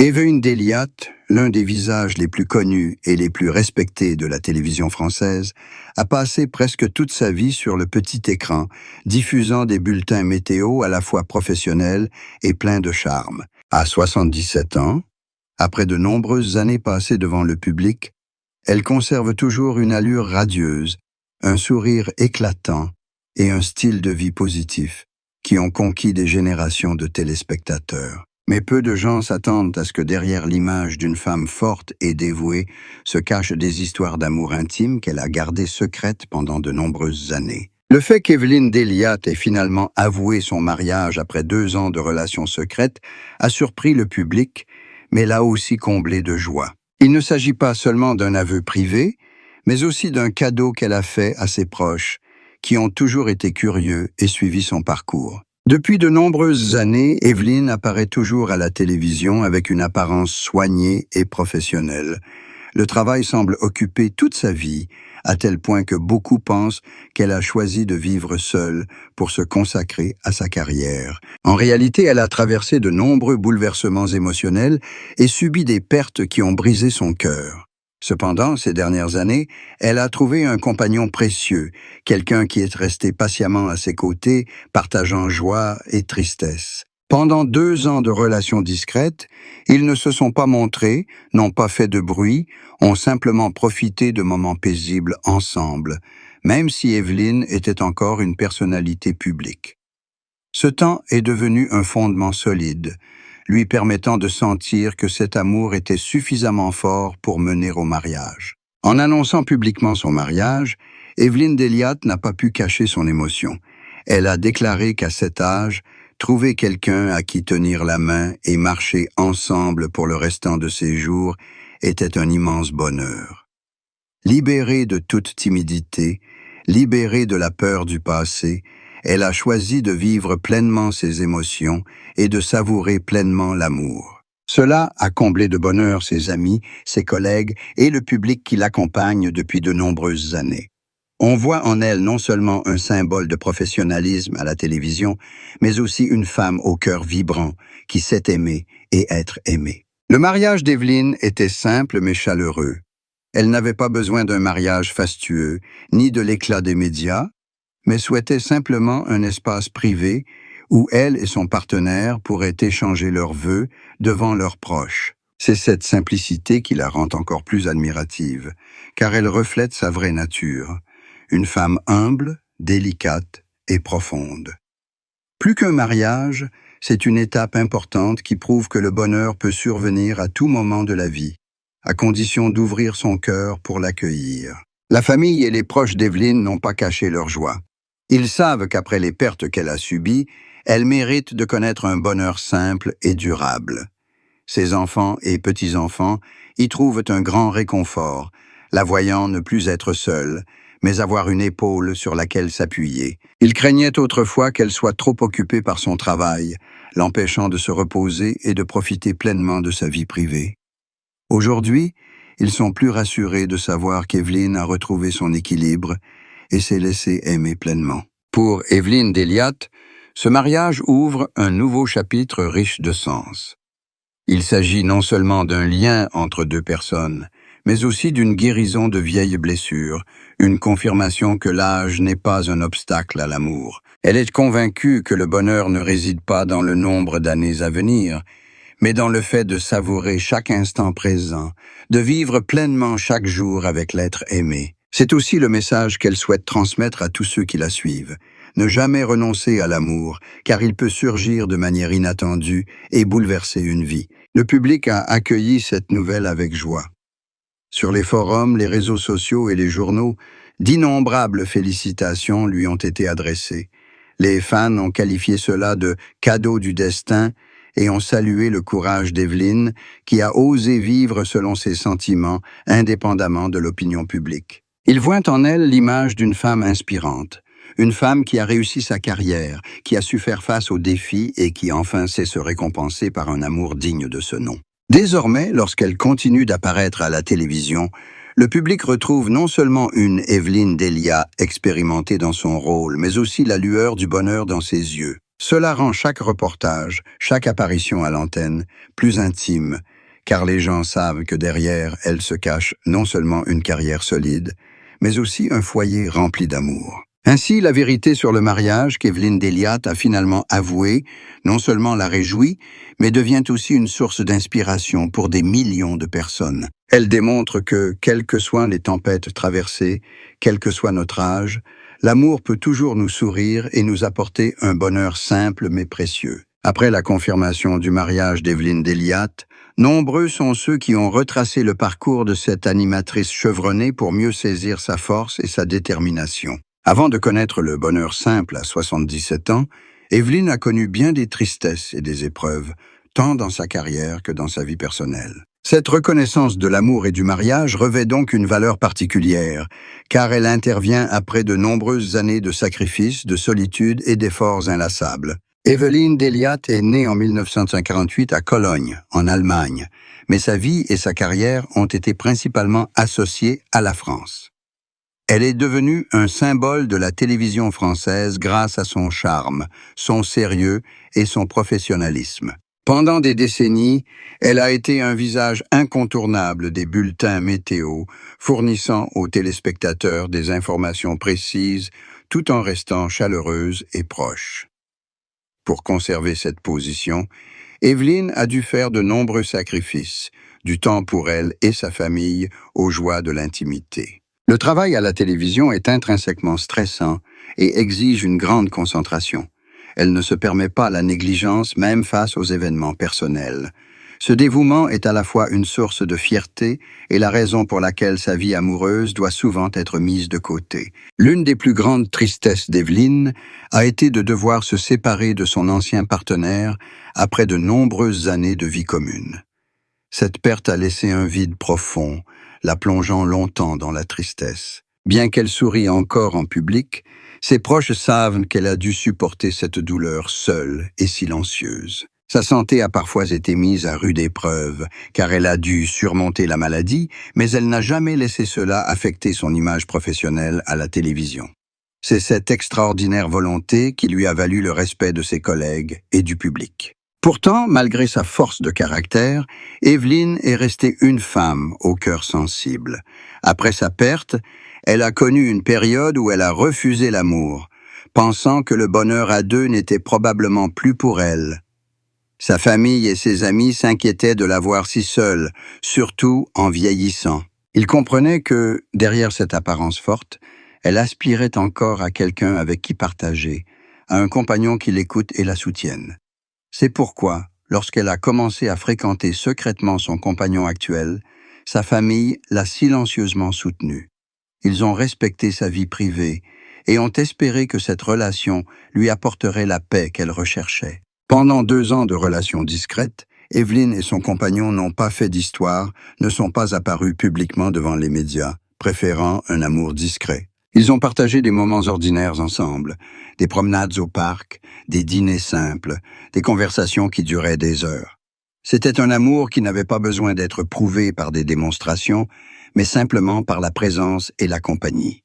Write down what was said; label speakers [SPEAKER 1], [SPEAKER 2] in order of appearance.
[SPEAKER 1] Evelyne Delia, l'un des visages les plus connus et les plus respectés de la télévision française, a passé presque toute sa vie sur le petit écran, diffusant des bulletins météo à la fois professionnels et pleins de charme. À 77 ans, après de nombreuses années passées devant le public, elle conserve toujours une allure radieuse, un sourire éclatant et un style de vie positif qui ont conquis des générations de téléspectateurs. Mais peu de gens s'attendent à ce que derrière l'image d'une femme forte et dévouée se cachent des histoires d'amour intime qu'elle a gardées secrètes pendant de nombreuses années. Le fait qu'Evelyne Delia ait finalement avoué son mariage après 2 ans de relations secrètes a surpris le public, mais l'a aussi comblé de joie. Il ne s'agit pas seulement d'un aveu privé, mais aussi d'un cadeau qu'elle a fait à ses proches, qui ont toujours été curieux et suivi son parcours. Depuis de nombreuses années, Evelyne apparaît toujours à la télévision avec une apparence soignée et professionnelle. Le travail semble occuper toute sa vie, à tel point que beaucoup pensent qu'elle a choisi de vivre seule pour se consacrer à sa carrière. En réalité, elle a traversé de nombreux bouleversements émotionnels et subi des pertes qui ont brisé son cœur. Cependant, ces dernières années, elle a trouvé un compagnon précieux, quelqu'un qui est resté patiemment à ses côtés, partageant joie et tristesse. Pendant 2 ans de relations discrètes, ils ne se sont pas montrés, n'ont pas fait de bruit, ont simplement profité de moments paisibles ensemble, même si Evelyne était encore une personnalité publique. Ce temps est devenu un fondement solide, lui permettant de sentir que cet amour était suffisamment fort pour mener au mariage. En annonçant publiquement son mariage, Evelyne Delia n'a pas pu cacher son émotion. Elle a déclaré qu'à cet âge, trouver quelqu'un à qui tenir la main et marcher ensemble pour le restant de ses jours était un immense bonheur. Libérée de toute timidité, libérée de la peur du passé, elle a choisi de vivre pleinement ses émotions et de savourer pleinement l'amour. Cela a comblé de bonheur ses amis, ses collègues et le public qui l'accompagne depuis de nombreuses années. On voit en elle non seulement un symbole de professionnalisme à la télévision, mais aussi une femme au cœur vibrant qui sait aimer et être aimée. Le mariage d'Evelyne était simple mais chaleureux. Elle n'avait pas besoin d'un mariage fastueux, ni de l'éclat des médias, mais souhaitait simplement un espace privé où elle et son partenaire pourraient échanger leurs vœux devant leurs proches. C'est cette simplicité qui la rend encore plus admirative, car elle reflète sa vraie nature, une femme humble, délicate et profonde. Plus qu'un mariage, c'est une étape importante qui prouve que le bonheur peut survenir à tout moment de la vie, à condition d'ouvrir son cœur pour l'accueillir. La famille et les proches d'Evelyne n'ont pas caché leur joie. Ils savent qu'après les pertes qu'elle a subies, elle mérite de connaître un bonheur simple et durable. Ses enfants et petits-enfants y trouvent un grand réconfort, la voyant ne plus être seule, mais avoir une épaule sur laquelle s'appuyer. Ils craignaient autrefois qu'elle soit trop occupée par son travail, l'empêchant de se reposer et de profiter pleinement de sa vie privée. Aujourd'hui, ils sont plus rassurés de savoir qu'Evelyne a retrouvé son équilibre et s'est laissée aimer pleinement. Pour Evelyne Delia, ce mariage ouvre un nouveau chapitre riche de sens. Il s'agit non seulement d'un lien entre 2 personnes, mais aussi d'une guérison de vieilles blessures, une confirmation que l'âge n'est pas un obstacle à l'amour. Elle est convaincue que le bonheur ne réside pas dans le nombre d'années à venir, mais dans le fait de savourer chaque instant présent, de vivre pleinement chaque jour avec l'être aimé. C'est aussi le message qu'elle souhaite transmettre à tous ceux qui la suivent. Ne jamais renoncer à l'amour, car il peut surgir de manière inattendue et bouleverser une vie. Le public a accueilli cette nouvelle avec joie. Sur les forums, les réseaux sociaux et les journaux, d'innombrables félicitations lui ont été adressées. Les fans ont qualifié cela de « cadeau du destin » et ont salué le courage d'Evelyne, qui a osé vivre selon ses sentiments, indépendamment de l'opinion publique. Ils voient en elle l'image d'une femme inspirante, une femme qui a réussi sa carrière, qui a su faire face aux défis et qui enfin sait se récompenser par un amour digne de ce nom. Désormais, lorsqu'elle continue d'apparaître à la télévision, le public retrouve non seulement une Evelyne Delia expérimentée dans son rôle, mais aussi la lueur du bonheur dans ses yeux. Cela rend chaque reportage, chaque apparition à l'antenne, plus intime, car les gens savent que derrière elle se cache non seulement une carrière solide, mais aussi un foyer rempli d'amour. Ainsi, la vérité sur le mariage qu'Evelyne Delia a finalement avouée, non seulement la réjouit, mais devient aussi une source d'inspiration pour des millions de personnes. Elle démontre que, quelles que soient les tempêtes traversées, quel que soit notre âge, l'amour peut toujours nous sourire et nous apporter un bonheur simple mais précieux. Après la confirmation du mariage d'Evelyne Delia, nombreux sont ceux qui ont retracé le parcours de cette animatrice chevronnée pour mieux saisir sa force et sa détermination. Avant de connaître le bonheur simple à 77 ans, Evelyne a connu bien des tristesses et des épreuves, tant dans sa carrière que dans sa vie personnelle. Cette reconnaissance de l'amour et du mariage revêt donc une valeur particulière, car elle intervient après de nombreuses années de sacrifices, de solitude et d'efforts inlassables. Evelyne Delia est née en 1948 à Cologne, en Allemagne, mais sa vie et sa carrière ont été principalement associées à la France. Elle est devenue un symbole de la télévision française grâce à son charme, son sérieux et son professionnalisme. Pendant des décennies, elle a été un visage incontournable des bulletins météo, fournissant aux téléspectateurs des informations précises tout en restant chaleureuse et proche. Pour conserver cette position, Evelyne a dû faire de nombreux sacrifices, du temps pour elle et sa famille aux joies de l'intimité. Le travail à la télévision est intrinsèquement stressant et exige une grande concentration. Elle ne se permet pas la négligence même face aux événements personnels. Ce dévouement est à la fois une source de fierté et la raison pour laquelle sa vie amoureuse doit souvent être mise de côté. L'une des plus grandes tristesses d'Evelyne a été de devoir se séparer de son ancien partenaire après de nombreuses années de vie commune. Cette perte a laissé un vide profond, la plongeant longtemps dans la tristesse. Bien qu'elle sourie encore en public, ses proches savent qu'elle a dû supporter cette douleur seule et silencieuse. Sa santé a parfois été mise à rude épreuve, car elle a dû surmonter la maladie, mais elle n'a jamais laissé cela affecter son image professionnelle à la télévision. C'est cette extraordinaire volonté qui lui a valu le respect de ses collègues et du public. Pourtant, malgré sa force de caractère, Evelyne est restée une femme au cœur sensible. Après sa perte, elle a connu une période où elle a refusé l'amour, pensant que le bonheur à deux n'était probablement plus pour elle. Sa famille et ses amis s'inquiétaient de la voir si seule, surtout en vieillissant. Ils comprenaient que, derrière cette apparence forte, elle aspirait encore à quelqu'un avec qui partager, à un compagnon qui l'écoute et la soutienne. C'est pourquoi, lorsqu'elle a commencé à fréquenter secrètement son compagnon actuel, sa famille l'a silencieusement soutenue. Ils ont respecté sa vie privée et ont espéré que cette relation lui apporterait la paix qu'elle recherchait. Pendant 2 ans de relations discrètes, Evelyne et son compagnon n'ont pas fait d'histoire, ne sont pas apparus publiquement devant les médias, préférant un amour discret. Ils ont partagé des moments ordinaires ensemble, des promenades au parc, des dîners simples, des conversations qui duraient des heures. C'était un amour qui n'avait pas besoin d'être prouvé par des démonstrations, mais simplement par la présence et la compagnie.